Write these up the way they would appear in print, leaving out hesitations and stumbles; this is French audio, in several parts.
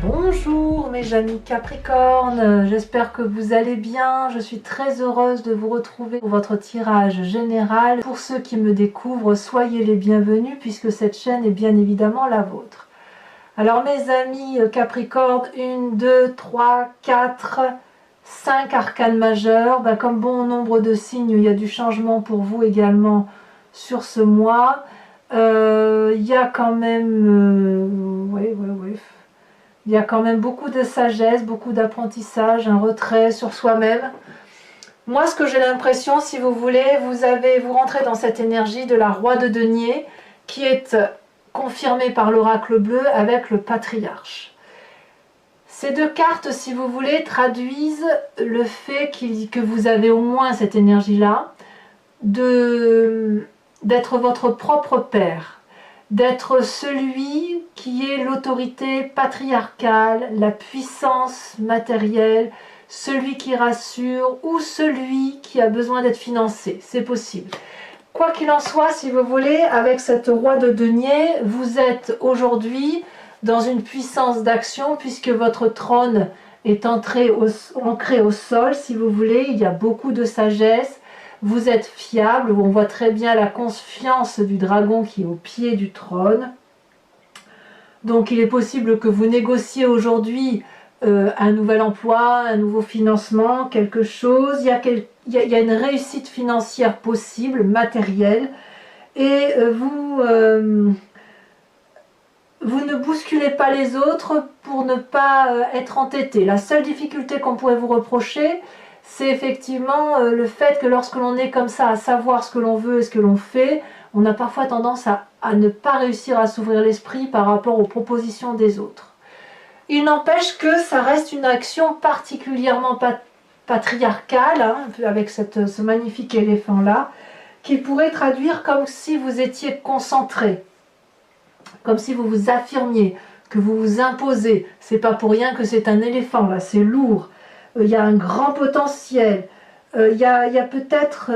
Bonjour mes amis Capricorne, j'espère que vous allez bien. Je suis très heureuse de vous retrouver pour votre tirage général. Pour ceux qui me découvrent, soyez les bienvenus puisque cette chaîne est bien évidemment la vôtre. Alors mes amis Capricorne, 1, 2, 3, 4, 5 arcanes majeures. Comme bon nombre de signes, il y a du changement pour vous également sur ce mois. Il y a quand même... Il y a quand même beaucoup de sagesse, beaucoup d'apprentissage, un retrait sur soi-même. Moi, ce que j'ai l'impression, si vous voulez, vous rentrez dans cette énergie de la roi de denier qui est confirmée par l'oracle bleu avec le patriarche. Ces deux cartes, si vous voulez, traduisent le fait que vous avez au moins cette énergie-là d'être votre propre père, d'être celui qui est l'autorité patriarcale, la puissance matérielle, celui qui rassure ou celui qui a besoin d'être financé. C'est possible. Quoi qu'il en soit, si vous voulez, avec cette roi de denier, vous êtes aujourd'hui dans une puissance d'action puisque votre trône est ancré au sol, si vous voulez. Il y a beaucoup de sagesse. Vous êtes fiable, on voit très bien la confiance du dragon qui est au pied du trône. Donc il est possible que vous négociez aujourd'hui un nouvel emploi, un nouveau financement, quelque chose. Il y a une réussite financière possible, matérielle. Et vous ne bousculez pas les autres pour ne pas être entêté. La seule difficulté qu'on pourrait vous reprocher, c'est effectivement le fait que lorsque l'on est comme ça, à savoir ce que l'on veut et ce que l'on fait, on a parfois tendance à ne pas réussir à s'ouvrir l'esprit par rapport aux propositions des autres. Il n'empêche que ça reste une action particulièrement patriarcale, hein, avec ce magnifique éléphant-là, qui pourrait traduire comme si vous étiez concentré, comme si vous vous affirmiez, que vous vous imposez. C'est pas pour rien que c'est un éléphant, là, c'est lourd. Il y a un grand potentiel, il y a peut-être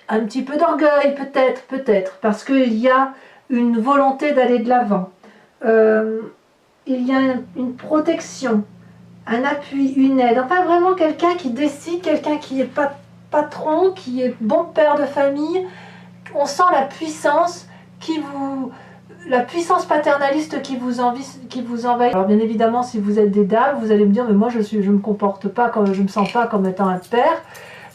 un petit peu d'orgueil, peut-être, parce qu'il y a une volonté d'aller de l'avant. Il y a une protection, un appui, une aide, enfin vraiment quelqu'un qui décide, quelqu'un qui est patron, qui est bon père de famille. On sent la puissance la puissance paternaliste qui vous envahit. Alors bien évidemment, si vous êtes des dames, vous allez me dire, mais moi je me comporte pas comme, je me sens pas comme étant un père.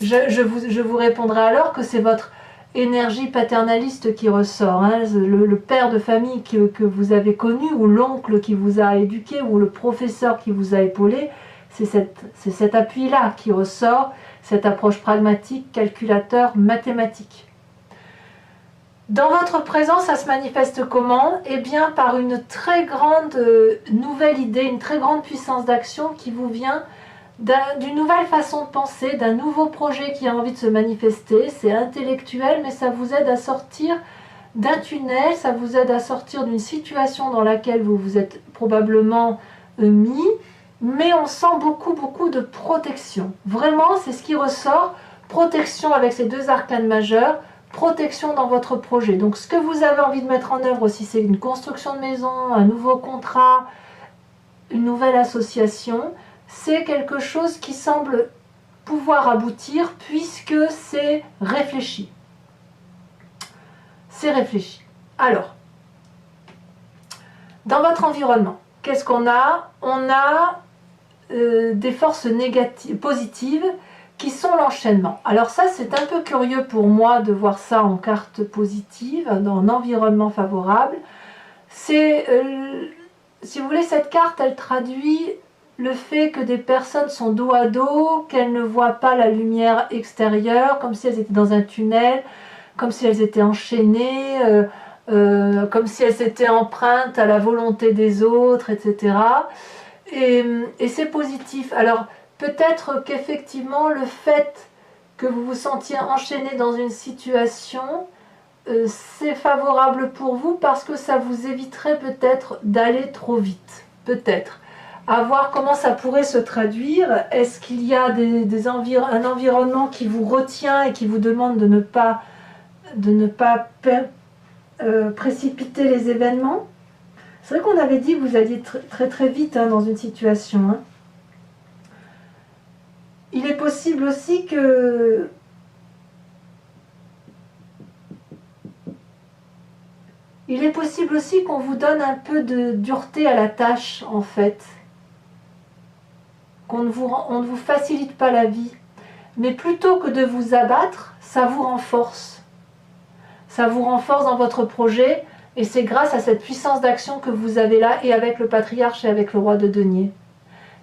Je vous répondrai alors que c'est votre énergie paternaliste qui ressort, hein. Le père de famille que vous avez connu, ou l'oncle qui vous a éduqué, ou le professeur qui vous a épaulé, c'est cet appui-là qui ressort, cette approche pragmatique, calculateur, mathématique. Dans votre présent, ça se manifeste comment? Eh bien, par une très grande nouvelle idée, une très grande puissance d'action qui vous vient d'une nouvelle façon de penser, d'un nouveau projet qui a envie de se manifester. C'est intellectuel, mais ça vous aide à sortir d'un tunnel, ça vous aide à sortir d'une situation dans laquelle vous vous êtes probablement mis, mais on sent beaucoup de protection. Vraiment, c'est ce qui ressort, protection avec ces deux arcanes majeures, protection dans votre projet. Donc ce que vous avez envie de mettre en œuvre, si c'est une construction de maison, un nouveau contrat, une nouvelle association, c'est quelque chose qui semble pouvoir aboutir puisque c'est réfléchi. C'est réfléchi. Alors, dans votre environnement, qu'est-ce qu'on a? On a des forces positives qui sont l'enchaînement. Alors ça, c'est un peu curieux pour moi de voir ça en carte positive, dans un environnement favorable. C'est, si vous voulez, cette carte, elle traduit le fait que des personnes sont dos à dos, qu'elles ne voient pas la lumière extérieure, comme si elles étaient dans un tunnel, comme si elles étaient enchaînées, comme si elles étaient empreintes à la volonté des autres, etc. Et c'est positif. Alors, peut-être qu'effectivement, le fait que vous vous sentiez enchaîné dans une situation, c'est favorable pour vous parce que ça vous éviterait peut-être d'aller trop vite. Peut-être. À voir comment ça pourrait se traduire. Est-ce qu'il y a un environnement qui vous retient et qui vous demande de ne pas précipiter les événements? C'est vrai qu'on avait dit que vous alliez très vite hein, dans une situation. Hein. Il est possible aussi que... Il est possible aussi qu'on vous donne un peu de dureté à la tâche, en fait. On ne vous facilite pas la vie. Mais plutôt que de vous abattre, ça vous renforce. Ça vous renforce dans votre projet, et c'est grâce à cette puissance d'action que vous avez là, et avec le patriarche et avec le roi de denier.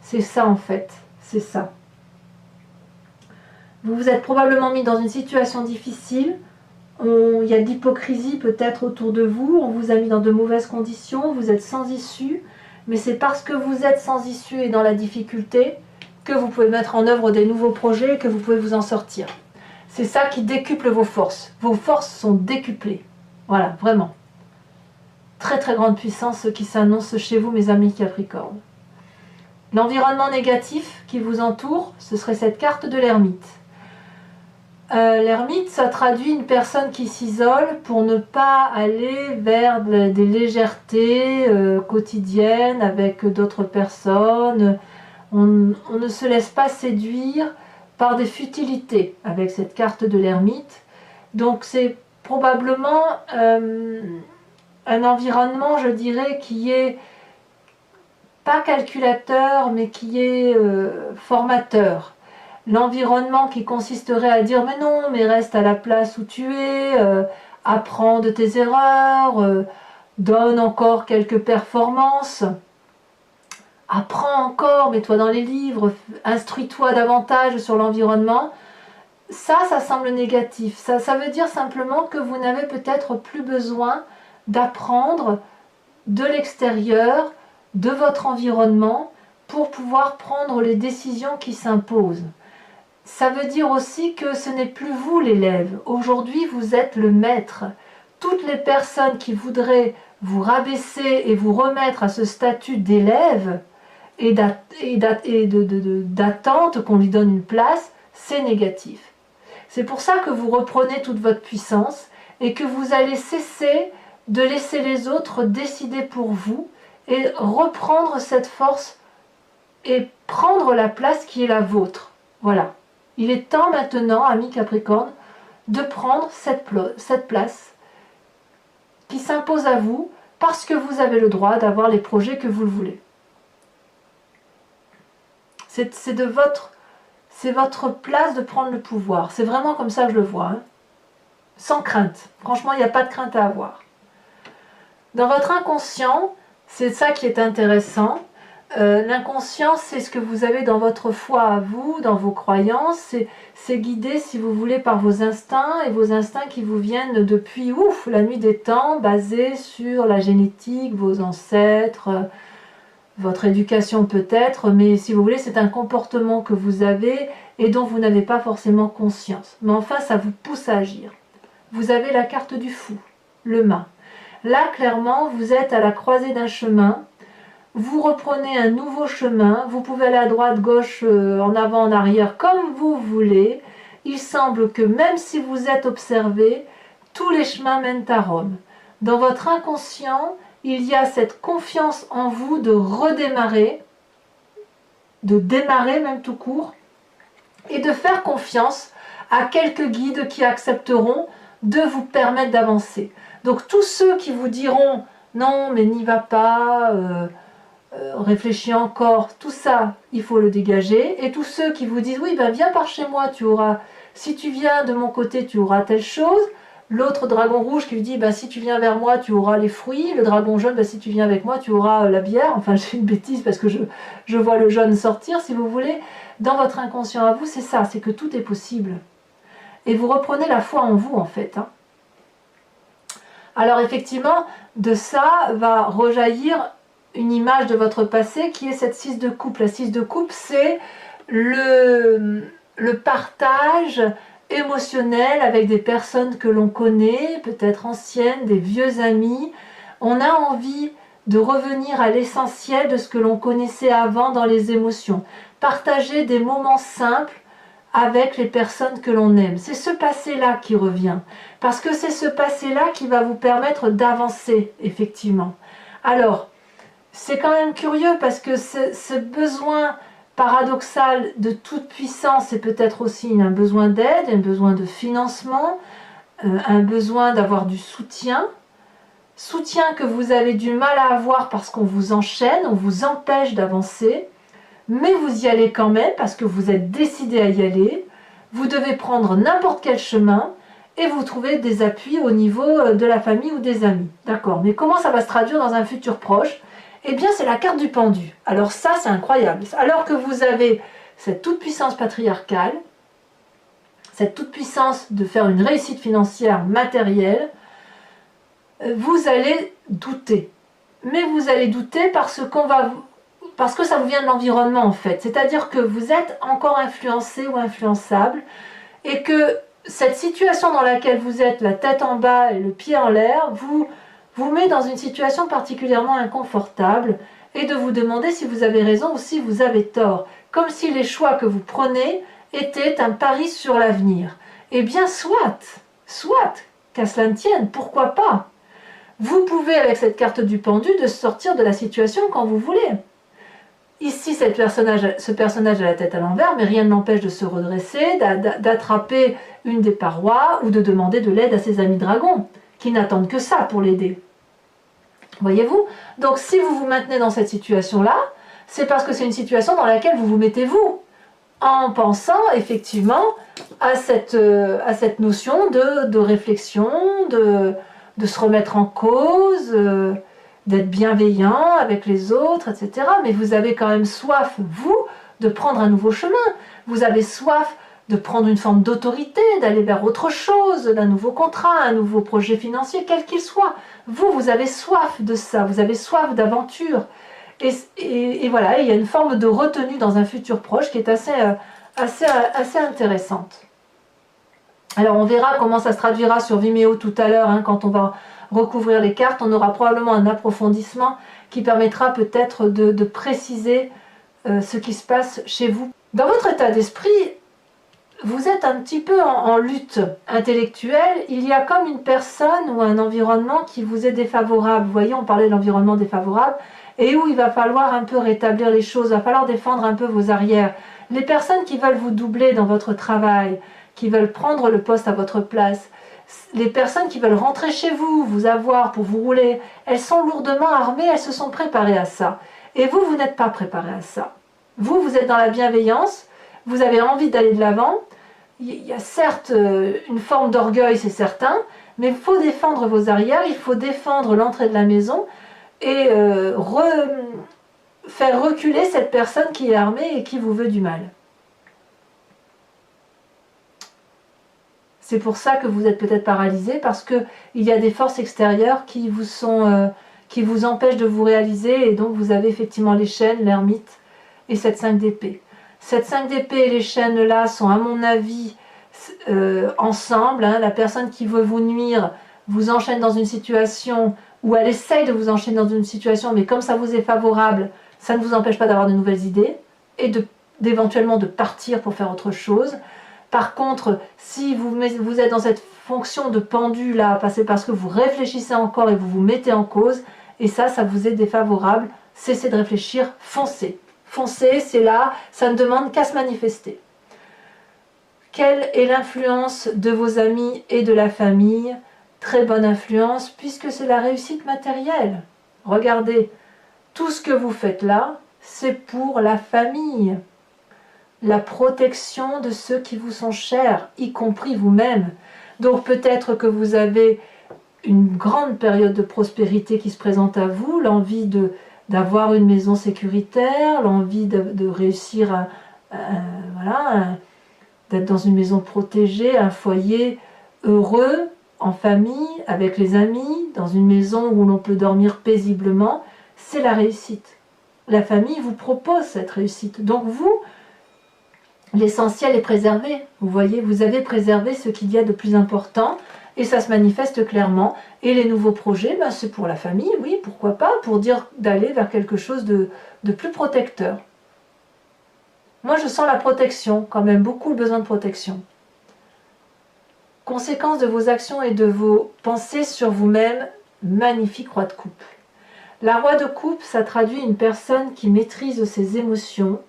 C'est ça, en fait. C'est ça. Vous vous êtes probablement mis dans une situation difficile. Il y a de l'hypocrisie peut-être autour de vous, on vous a mis dans de mauvaises conditions, vous êtes sans issue, mais c'est parce que vous êtes sans issue et dans la difficulté que vous pouvez mettre en œuvre des nouveaux projets et que vous pouvez vous en sortir. C'est ça qui décuple vos forces. Vos forces sont décuplées. Voilà, vraiment. Très grande puissance qui s'annonce chez vous, mes amis Capricorne. L'environnement négatif qui vous entoure, ce serait cette carte de l'ermite. L'ermite, ça traduit une personne qui s'isole pour ne pas aller vers des légèretés quotidiennes avec d'autres personnes. On ne se laisse pas séduire par des futilités avec cette carte de l'ermite. Donc c'est probablement un environnement, je dirais, qui est pas calculateur, mais qui est formateur. L'environnement qui consisterait à dire mais non, mais reste à la place où tu es, apprends de tes erreurs, donne encore quelques performances, apprends encore, mets-toi dans les livres, instruis-toi davantage sur l'environnement. Ça semble négatif. Ça veut dire simplement que vous n'avez peut-être plus besoin d'apprendre de l'extérieur, de votre environnement, pour pouvoir prendre les décisions qui s'imposent. Ça veut dire aussi que ce n'est plus vous l'élève. Aujourd'hui, vous êtes le maître. Toutes les personnes qui voudraient vous rabaisser et vous remettre à ce statut d'élève et d'attente qu'on lui donne une place, c'est négatif. C'est pour ça que vous reprenez toute votre puissance et que vous allez cesser de laisser les autres décider pour vous et reprendre cette force et prendre la place qui est la vôtre. Voilà. Il est temps maintenant, amis Capricorne, de prendre cette place qui s'impose à vous parce que vous avez le droit d'avoir les projets que vous le voulez. C'est votre place de prendre le pouvoir. C'est vraiment comme ça que je le vois. Hein. Sans crainte. Franchement, il n'y a pas de crainte à avoir. Dans votre inconscient, c'est ça qui est intéressant. L'inconscient, c'est ce que vous avez dans votre foi à vous, dans vos croyances. C'est guidé, si vous voulez, par vos instincts, et vos instincts qui vous viennent depuis la nuit des temps, basés sur la génétique, vos ancêtres, votre éducation peut-être, mais si vous voulez, c'est un comportement que vous avez et dont vous n'avez pas forcément conscience. Mais enfin, ça vous pousse à agir. Vous avez la carte du fou, le mât. Là, clairement, vous êtes à la croisée d'un chemin. Vous reprenez un nouveau chemin, vous pouvez aller à droite, gauche, en avant, en arrière, comme vous voulez. Il semble que même si vous êtes observé, tous les chemins mènent à Rome. Dans votre inconscient, il y a cette confiance en vous de redémarrer, de démarrer même tout court, et de faire confiance à quelques guides qui accepteront de vous permettre d'avancer. Donc tous ceux qui vous diront « non, mais n'y va pas », réfléchis encore, tout ça, il faut le dégager. Et tous ceux qui vous disent, oui, ben viens par chez moi, tu auras, si tu viens de mon côté, tu auras telle chose. L'autre dragon rouge qui lui dit, ben, si tu viens vers moi, tu auras les fruits. Le dragon jaune, ben, si tu viens avec moi, tu auras la bière. Enfin, j'ai une bêtise parce que je vois le jaune sortir, si vous voulez. Dans votre inconscient à vous, c'est ça, c'est que tout est possible. Et vous reprenez la foi en vous, en fait. Hein. Alors, effectivement, de ça va rejaillir une image de votre passé qui est cette 6 de coupe. La 6 de coupe, c'est le partage émotionnel avec des personnes que l'on connaît, peut-être anciennes, des vieux amis. On a envie de revenir à l'essentiel de ce que l'on connaissait avant dans les émotions. Partager des moments simples avec les personnes que l'on aime. C'est ce passé-là qui revient. Parce que c'est ce passé-là qui va vous permettre d'avancer, effectivement. Alors, c'est quand même curieux parce que ce besoin paradoxal de toute puissance, c'est peut-être aussi un besoin d'aide, un besoin de financement, un besoin d'avoir du soutien. Soutien que vous avez du mal à avoir parce qu'on vous enchaîne, on vous empêche d'avancer, mais vous y allez quand même parce que vous êtes décidé à y aller. Vous devez prendre n'importe quel chemin et vous trouvez des appuis au niveau de la famille ou des amis. D'accord, mais comment ça va se traduire dans un futur proche? Eh bien, c'est la carte du pendu. Alors ça, c'est incroyable. Alors que vous avez cette toute-puissance patriarcale, cette toute-puissance de faire une réussite financière matérielle, vous allez douter. Mais vous allez douter parce que ça vous vient de l'environnement en fait. C'est-à-dire que vous êtes encore influencé ou influençable et que cette situation dans laquelle vous êtes, la tête en bas et le pied en l'air, vous met dans une situation particulièrement inconfortable et de vous demander si vous avez raison ou si vous avez tort. Comme si les choix que vous prenez étaient un pari sur l'avenir. Eh bien, soit, qu'à cela ne tienne, pourquoi pas? Vous pouvez, avec cette carte du pendu, de sortir de la situation quand vous voulez. Ici, ce personnage a la tête à l'envers, mais rien ne l'empêche de se redresser, d'attraper une des parois ou de demander de l'aide à ses amis dragons, qui n'attendent que ça pour l'aider. Voyez-vous? Donc si vous vous maintenez dans cette situation-là, c'est parce que c'est une situation dans laquelle vous vous mettez vous, en pensant effectivement à cette notion de réflexion, de se remettre en cause, d'être bienveillant avec les autres, etc. Mais vous avez quand même soif, vous, de prendre un nouveau chemin. Vous avez soif de prendre une forme d'autorité, d'aller vers autre chose, d'un nouveau contrat, un nouveau projet financier, quel qu'il soit. Vous avez soif de ça, vous avez soif d'aventure. Et voilà, il y a une forme de retenue dans un futur proche qui est assez intéressante. Alors on verra comment ça se traduira sur Vimeo tout à l'heure, hein, quand on va recouvrir les cartes. On aura probablement un approfondissement qui permettra peut-être de préciser ce qui se passe chez vous. Dans votre état d'esprit, vous êtes un petit peu en lutte intellectuelle. Il y a comme une personne ou un environnement qui vous est défavorable. Vous voyez, on parlait de l'environnement défavorable et où il va falloir un peu rétablir les choses, il va falloir défendre un peu vos arrières. Les personnes qui veulent vous doubler dans votre travail, qui veulent prendre le poste à votre place, les personnes qui veulent rentrer chez vous, vous avoir pour vous rouler, elles sont lourdement armées, elles se sont préparées à ça. Et vous, vous n'êtes pas préparé à ça. Vous êtes dans la bienveillance, vous avez envie d'aller de l'avant. Il y a certes une forme d'orgueil, c'est certain, mais il faut défendre vos arrières, il faut défendre l'entrée de la maison et faire reculer cette personne qui est armée et qui vous veut du mal. C'est pour ça que vous êtes peut-être paralysé, parce qu'il y a des forces extérieures qui vous empêchent de vous réaliser, et donc vous avez effectivement les chaînes, l'ermite et cette 5 d'épée. Cette 5 d'épée et les chaînes là sont à mon avis ensemble, hein. La personne qui veut vous nuire vous enchaîne dans une situation, ou elle essaye de vous enchaîner dans une situation, mais comme ça vous est favorable, ça ne vous empêche pas d'avoir de nouvelles idées, et d'éventuellement de partir pour faire autre chose. Par contre, si vous êtes dans cette fonction de pendu là, c'est parce que vous réfléchissez encore et vous vous mettez en cause, et ça vous est défavorable, cessez de réfléchir, foncez. Foncez, c'est là, ça ne demande qu'à se manifester. Quelle est l'influence de vos amis et de la famille? Très bonne influence, puisque c'est la réussite matérielle. Regardez, tout ce que vous faites là, c'est pour la famille. La protection de ceux qui vous sont chers, y compris vous-même. Donc peut-être que vous avez une grande période de prospérité qui se présente à vous, l'envie d'avoir une maison sécuritaire, l'envie de réussir d'être dans une maison protégée, un foyer heureux, en famille, avec les amis, dans une maison où l'on peut dormir paisiblement. C'est la réussite. La famille vous propose cette réussite. Donc vous, l'essentiel est préservé. Vous voyez, vous avez préservé ce qu'il y a de plus important et ça se manifeste clairement. Et les nouveaux projets, c'est pour la famille, oui, pourquoi pas, pour dire d'aller vers quelque chose de plus protecteur. Moi, je sens la protection, quand même, beaucoup le besoin de protection. Conséquence de vos actions et de vos pensées sur vous-même, magnifique roi de coupe. La roi de coupe, ça traduit une personne qui maîtrise ses émotions.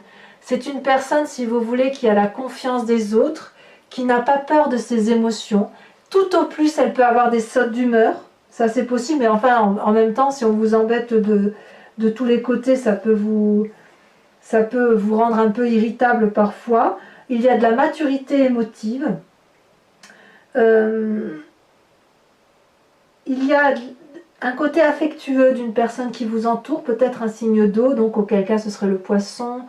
C'est une personne, si vous voulez, qui a la confiance des autres, qui n'a pas peur de ses émotions. Tout au plus, elle peut avoir des sautes d'humeur. Ça, c'est possible, mais enfin, en même temps, si on vous embête de tous les côtés, ça peut vous rendre un peu irritable parfois. Il y a de la maturité émotive. Il y a un côté affectueux d'une personne qui vous entoure, peut-être un signe d'eau, donc auquel cas ce serait le poisson,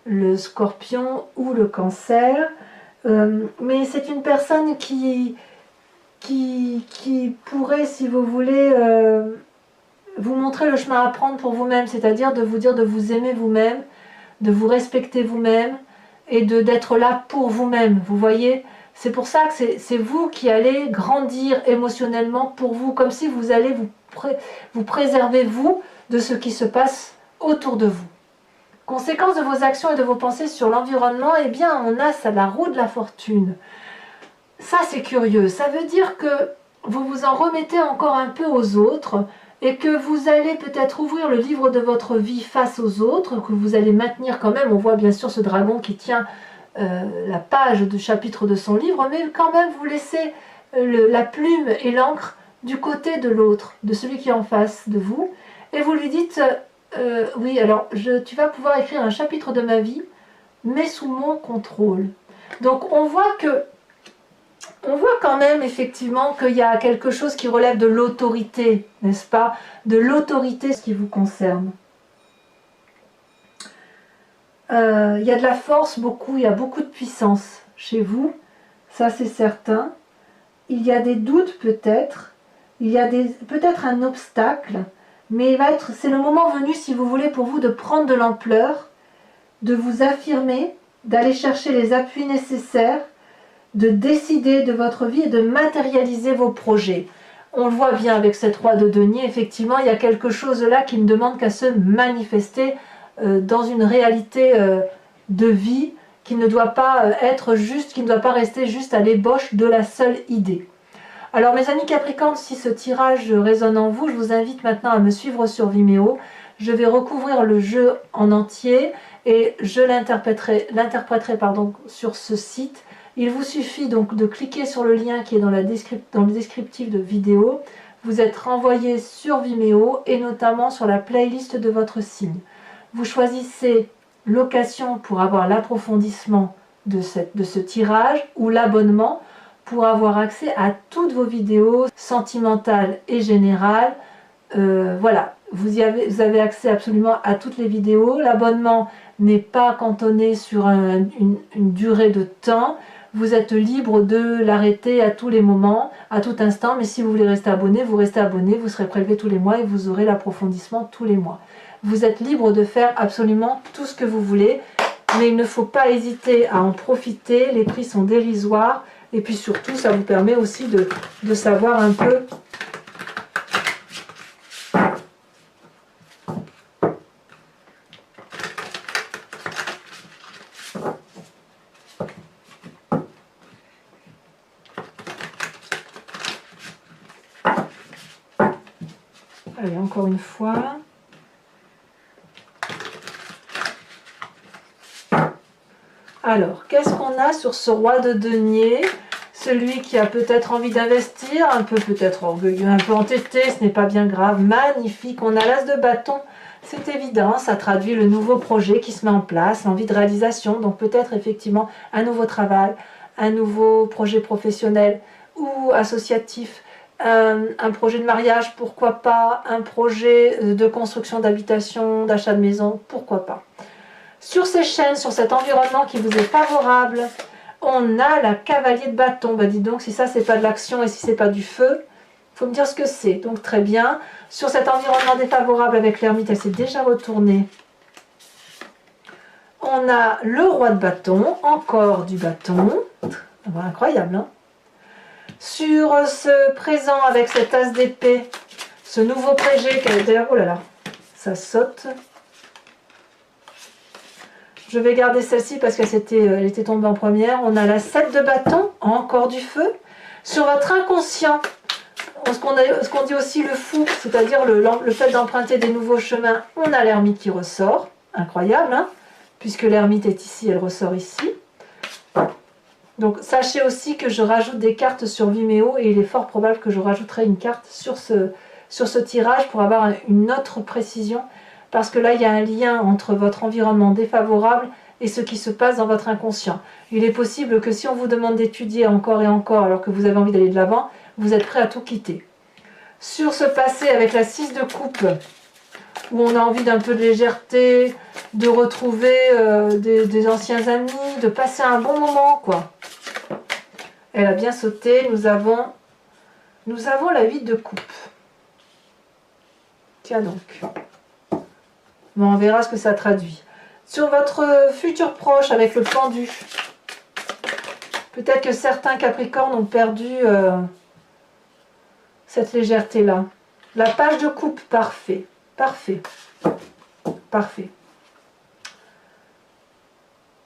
le scorpion ou le cancer. Mais c'est une personne qui pourrait, si vous voulez, vous montrer le chemin à prendre pour vous-même, c'est-à-dire de vous aimer vous-même, de vous respecter vous-même et d'être là pour vous-même. Vous voyez, c'est pour ça que c'est vous qui allez grandir émotionnellement pour vous, comme si vous allez vous préserver vous de ce qui se passe autour de vous. Conséquence de vos actions et de vos pensées sur l'environnement, eh bien on a la roue de la fortune. Ça c'est curieux, ça veut dire que vous vous en remettez encore un peu aux autres et que vous allez peut-être ouvrir le livre de votre vie face aux autres, que vous allez maintenir quand même. On voit bien sûr ce dragon qui tient la page de chapitre de son livre, mais quand même vous laissez la plume et l'encre du côté de l'autre, de celui qui est en face de vous, et vous lui dites oui, alors tu vas pouvoir écrire un chapitre de ma vie, mais sous mon contrôle. Donc on voit quand même effectivement qu'il y a quelque chose qui relève de l'autorité, n'est-ce pas? De l'autorité, ce qui vous concerne. Il y a de la force, beaucoup, il y a beaucoup de puissance chez vous, ça c'est certain. Il y a des doutes peut-être, il y a peut-être un obstacle, mais c'est le moment venu, si vous voulez, pour vous de prendre de l'ampleur, de vous affirmer, d'aller chercher les appuis nécessaires, de décider de votre vie et de matérialiser vos projets. On le voit bien avec cette roi de denier, effectivement, il y a quelque chose là qui ne demande qu'à se manifester dans une réalité de vie qui ne doit pas être juste, qui ne doit pas rester juste à l'ébauche de la seule idée. Alors mes amis Capricorne, si ce tirage résonne en vous, je vous invite maintenant à me suivre sur Vimeo. Je vais recouvrir le jeu en entier et je l'interpréterai sur ce site. Il vous suffit donc de cliquer sur le lien qui est dans le descriptif de vidéo. Vous êtes renvoyé sur Vimeo et notamment sur la playlist de votre signe. Vous choisissez location pour avoir l'approfondissement de ce tirage ou l'abonnement pour avoir accès à toutes vos vidéos sentimentales et générales. Voilà, vous avez accès absolument à toutes les vidéos. L'abonnement n'est pas cantonné sur une durée de temps. Vous êtes libre de l'arrêter à tous les moments, à tout instant, mais si vous voulez rester abonné, vous restez abonné, vous serez prélevé tous les mois et vous aurez l'approfondissement tous les mois. Vous êtes libre de faire absolument tout ce que vous voulez, mais il ne faut pas hésiter à en profiter, les prix sont dérisoires, et puis surtout, ça vous permet aussi de savoir un peu allez, encore une fois. Alors, qu'est-ce qu'on a sur ce roi de denier? Celui qui a peut-être envie d'investir, un peu peut-être orgueilleux, un peu entêté, ce n'est pas bien grave, magnifique. On a l'as de bâton, c'est évident, ça traduit le nouveau projet qui se met en place, l'envie de réalisation, donc peut-être effectivement un nouveau travail, un nouveau projet professionnel ou associatif, un projet de mariage, pourquoi pas, un projet de construction d'habitation, d'achat de maison, pourquoi pas. Sur ces chaînes, sur cet environnement qui vous est favorable, on a la cavalier de bâton. Bah dis donc, si ça c'est pas de l'action et si c'est pas du feu, il faut me dire ce que c'est. Donc très bien. Sur cet environnement défavorable avec l'ermite, elle s'est déjà retournée. On a le roi de bâton, encore du bâton. Incroyable, hein? Sur ce présent avec cet as d'épée, ce nouveau projet qui a été... Oh là là, ça saute. Je vais garder celle-ci parce qu'elle était tombée en première. On a la 7 de bâton, encore du feu. Sur votre inconscient, ce qu'on dit aussi le fou, c'est-à-dire le fait d'emprunter des nouveaux chemins, on a l'ermite qui ressort. Incroyable, hein, puisque l'ermite est ici, elle ressort ici. Donc sachez aussi que je rajoute des cartes sur Vimeo et il est fort probable que je rajouterai une carte sur ce tirage pour avoir une autre précision, parce que là il y a un lien entre votre environnement défavorable et ce qui se passe dans votre inconscient. Il est possible que si on vous demande d'étudier encore et encore alors que vous avez envie d'aller de l'avant, vous êtes prêt à tout quitter. Sur ce passé avec la 6 de coupe, où on a envie d'un peu de légèreté, de retrouver des anciens amis, de passer un bon moment, quoi. Elle a bien sauté. Nous avons la 8 de coupe. Tiens donc. Bon, on verra ce que ça traduit. Sur votre futur proche avec le pendu, peut-être que certains Capricornes ont perdu cette légèreté-là. La page de coupe, parfait. Parfait. Parfait.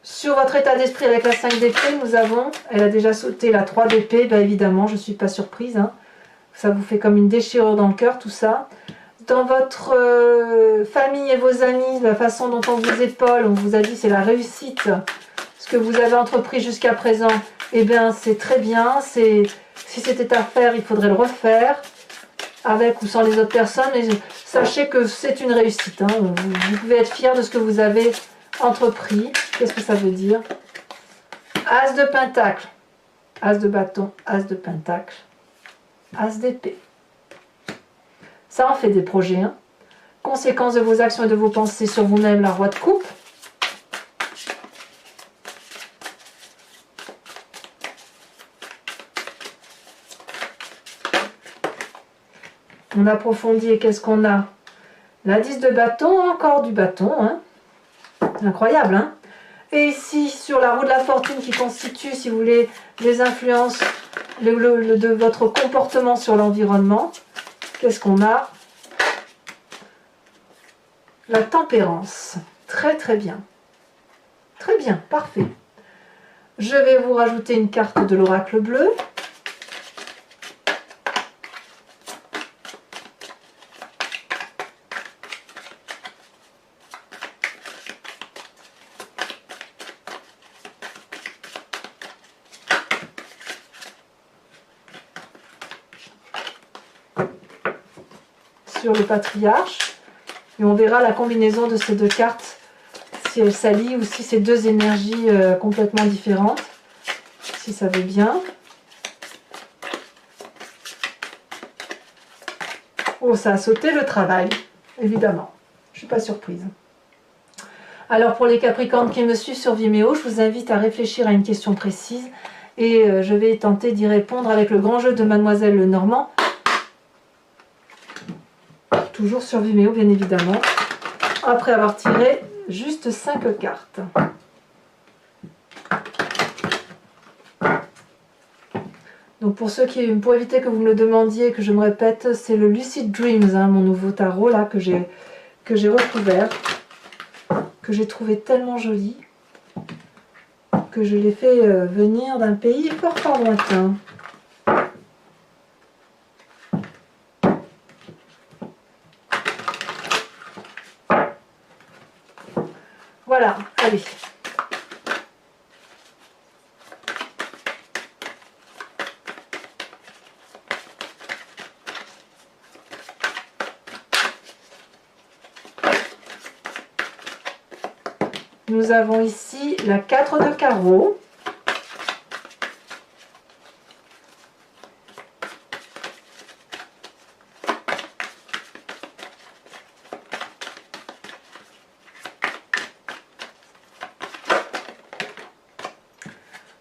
Sur votre état d'esprit avec la 5 d'épée, nous avons, elle a déjà sauté la 3 d'épée, bien évidemment, je ne suis pas surprise. Hein. Ça vous fait comme une déchirure dans le cœur, tout ça. Dans votre famille et vos amis, la façon dont on vous épaule, on vous a dit c'est la réussite. Ce que vous avez entrepris jusqu'à présent, eh bien c'est très bien. Si c'était à faire, il faudrait le refaire, avec ou sans les autres personnes. Et sachez que c'est une réussite. Hein. Vous pouvez être fier de ce que vous avez entrepris. Qu'est-ce que ça veut dire? As de pentacle, as de bâton, as de pentacle, as d'épée. Ça en fait des projets. Hein. Conséquences de vos actions et de vos pensées sur vous-même, la roi de coupe. On approfondit et qu'est-ce qu'on a? La 10 de bâton, encore du bâton. Hein. Incroyable, hein? Et ici, sur la roue de la fortune qui constitue, si vous voulez, les influences de votre comportement sur l'environnement, qu'est-ce qu'on a? La tempérance. Très très bien. Très bien, parfait. Je vais vous rajouter une carte de l'oracle bleu. Sur le patriarche. Et on verra la combinaison de ces deux cartes, si elles s'allient ou si c'est deux énergies complètement différentes, si ça veut bien. Oh, ça a sauté le travail, évidemment. Je ne suis pas surprise. Alors pour les Capricornes qui me suivent sur Vimeo, je vous invite à réfléchir à une question précise et je vais tenter d'y répondre avec le grand jeu de Mademoiselle Lenormand. Toujours sur Vimeo, bien évidemment, après avoir tiré juste 5 cartes. Donc pour pour éviter que vous me le demandiez, que je me répète, c'est le Lucid Dreams, hein, mon nouveau tarot là que j'ai recouvert, que j'ai trouvé tellement joli, que je l'ai fait venir d'un pays fort fort lointain. Voilà, allez. Nous avons ici la 4 de carreau.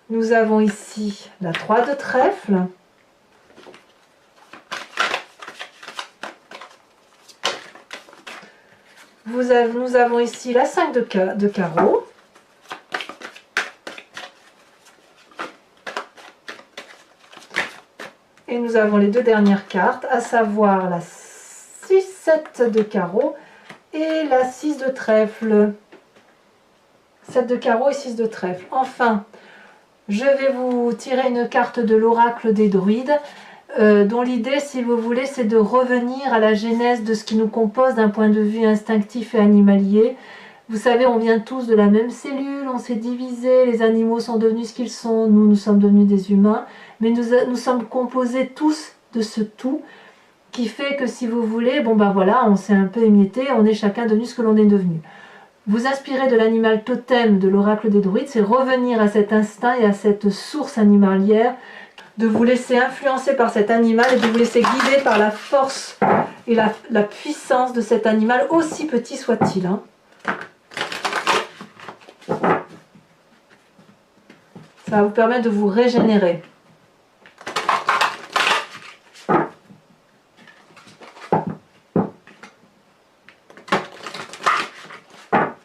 Nous avons ici la 3 de trèfle. Nous avons ici la 5 de carreau. Et nous avons les deux dernières cartes, à savoir la 6-7 de carreau et la 6 de trèfle. 7 de carreau et 6 de trèfle. Enfin, je vais vous tirer une carte de l'oracle des druides. dont l'idée, si vous voulez, c'est de revenir à la genèse de ce qui nous compose d'un point de vue instinctif et animalier. Vous savez, on vient tous de la même cellule, on s'est divisé, les animaux sont devenus ce qu'ils sont, nous sommes devenus des humains, mais nous sommes composés tous de ce tout, qui fait que si vous voulez, bon ben voilà, on s'est un peu émietté, on est chacun devenu ce que l'on est devenu. Vous inspirer de l'animal totem de l'oracle des druides, c'est revenir à cet instinct et à cette source animalière, de vous laisser influencer par cet animal et de vous laisser guider par la force et la puissance de cet animal, aussi petit soit-il. Hein. Ça va vous permettre de vous régénérer.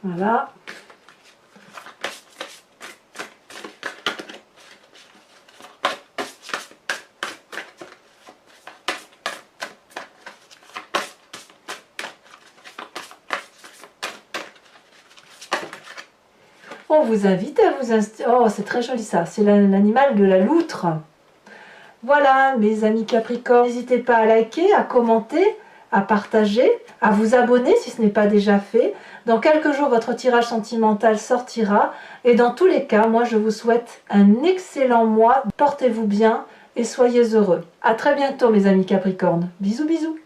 Voilà. On vous invite à vous installer. Oh, c'est très joli ça. C'est l'animal de la loutre. Voilà, mes amis Capricorne. N'hésitez pas à liker, à commenter, à partager, à vous abonner si ce n'est pas déjà fait. Dans quelques jours, votre tirage sentimental sortira. Et dans tous les cas, moi, je vous souhaite un excellent mois. Portez-vous bien et soyez heureux. À très bientôt, mes amis Capricorne. Bisous, bisous.